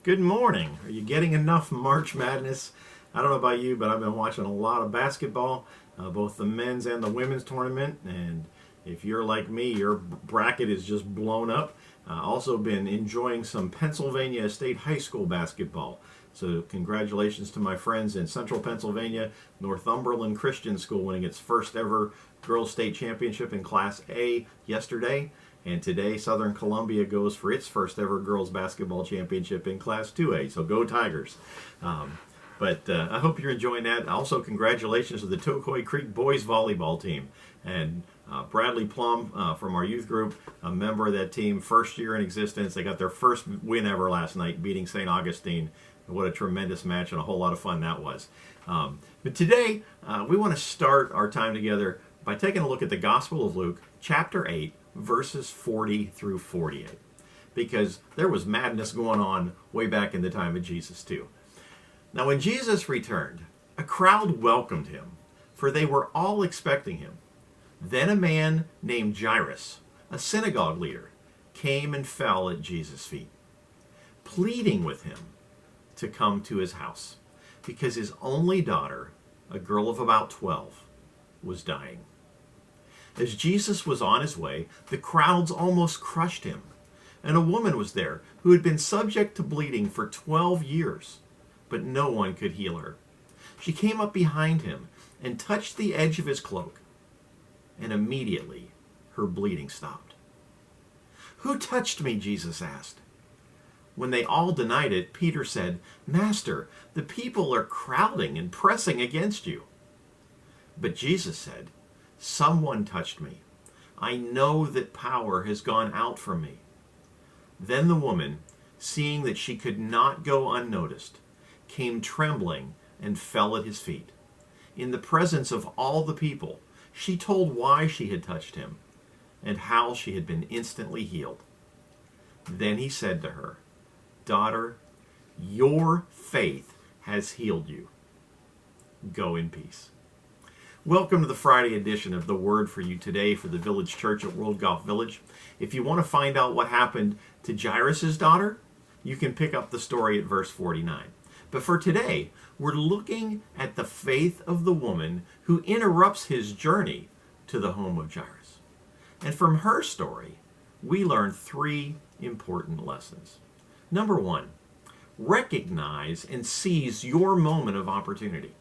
Good morning. Are you getting enough March Madness? I don't know about you, but I've been watching a lot of basketball, both the men's and the women's tournament. And if you're like me, your bracket is just blown up. Also been enjoying some Pennsylvania State High School basketball. So congratulations to my friends in Central Pennsylvania, Northumberland Christian School winning its first ever girls state championship in Class A yesterday. And today, Southern Columbia goes for its first ever girls basketball championship in Class 2A. So go Tigers. I hope you're enjoying that. Also, congratulations to the Tocoi Creek boys volleyball team. And Bradley Plum from our youth group, a member of that team, first year in existence. They got their first win ever last night, beating St. Augustine. What a tremendous match and a whole lot of fun that was. But today, we want to start our time together by taking a look at the Gospel of Luke, chapter 8, verses 40 through 48. Because there was madness going on way back in the time of Jesus too. Now when Jesus returned, a crowd welcomed him, for they were all expecting him. Then a man named Jairus, a synagogue leader, came and fell at Jesus' feet, pleading with him to come to his house, because his only daughter, a girl of about 12, was dying. As Jesus was on his way, the crowds almost crushed him, and a woman was there who had been subject to bleeding for 12 years, but no one could heal her. She came up behind him and touched the edge of his cloak, and immediately her bleeding stopped. "Who touched me?" Jesus asked. When they all denied it, Peter said, "Master, the people are crowding and pressing against you." But Jesus said, "Someone touched me. I know that power has gone out from me." Then the woman, seeing that she could not go unnoticed, came trembling and fell at his feet. In the presence of all the people, she told why she had touched him and how she had been instantly healed. Then he said to her, "Daughter, your faith has healed you. Go in peace." Welcome to the Friday edition of The Word for You today for the Village Church at World Golf Village. If you want to find out what happened to Jairus' daughter, you can pick up the story at verse 49. But for today, we're looking at the faith of the woman who interrupts his journey to the home of Jairus. And from her story, we learn three important lessons. Number one, recognize and seize your moment of opportunity.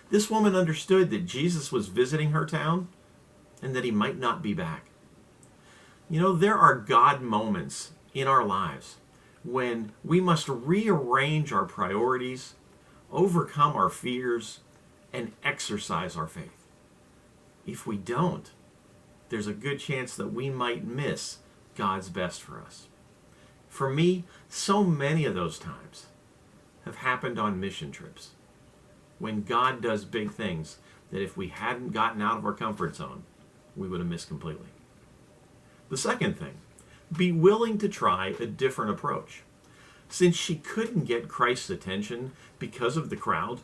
This woman understood that Jesus was visiting her town and that he might not be back. You know, there are God moments in our lives when we must rearrange our priorities, overcome our fears, and exercise our faith. If we don't, there's a good chance that we might miss God's best for us. For me, so many of those times have happened on mission trips, when God does big things that if we hadn't gotten out of our comfort zone, we would have missed completely. The second thing, be willing to try a different approach. Since she couldn't get Christ's attention because of the crowd,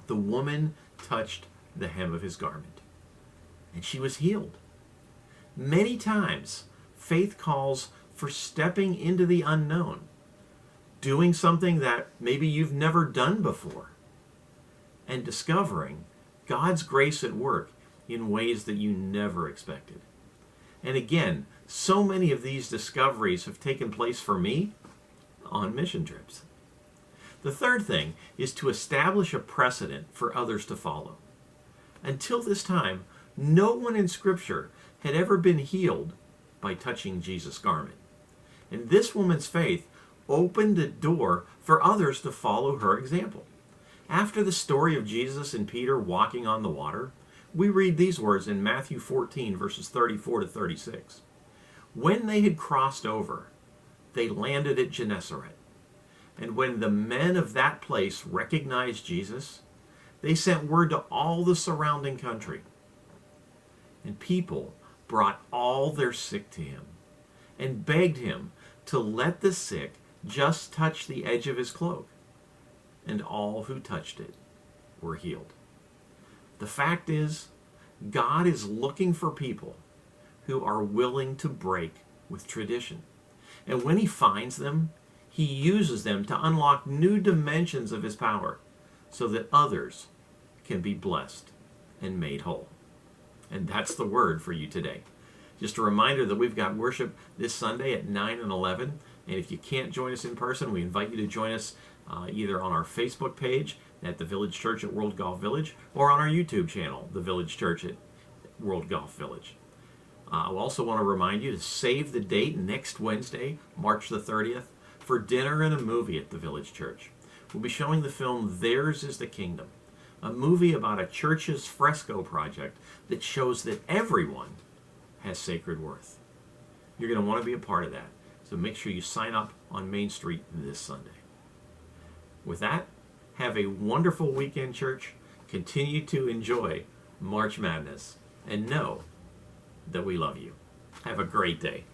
the woman touched the hem of his garment, and she was healed. Many times, faith calls for stepping into the unknown, doing something that maybe you've never done before, and discovering God's grace at work in ways that you never expected. And again, so many of these discoveries have taken place for me on mission trips. The third thing is to establish a precedent for others to follow. Until this time, no one in Scripture had ever been healed by touching Jesus' garment. And this woman's faith opened the door for others to follow her example. After the story of Jesus and Peter walking on the water, we read these words in Matthew 14, verses 34 to 36. When they had crossed over, they landed at Gennesaret. And when the men of that place recognized Jesus, they sent word to all the surrounding country. And people brought all their sick to him and begged him to let the sick just touch the edge of his cloak. And all who touched it were healed. The fact is, God is looking for people who are willing to break with tradition. And when he finds them, He uses them to unlock new dimensions of his power so that others can be blessed and made whole. And that's the word for you today. Just a reminder that we've got worship this Sunday at 9 and 11. And if you can't join us in person, we invite you to join us either on our Facebook page at the Village Church at World Golf Village or on our YouTube channel, the Village Church at World Golf Village. I also want to remind you to save the date next Wednesday, March the 30th, for dinner and a movie at the Village Church. We'll be showing the film Theirs is the Kingdom, a movie about a church's fresco project that shows that everyone has sacred worth. You're going to want to be a part of that, so make sure you sign up on Main Street this Sunday. With that, have a wonderful weekend, church. Continue to enjoy March Madness, and know that we love you. Have a great day.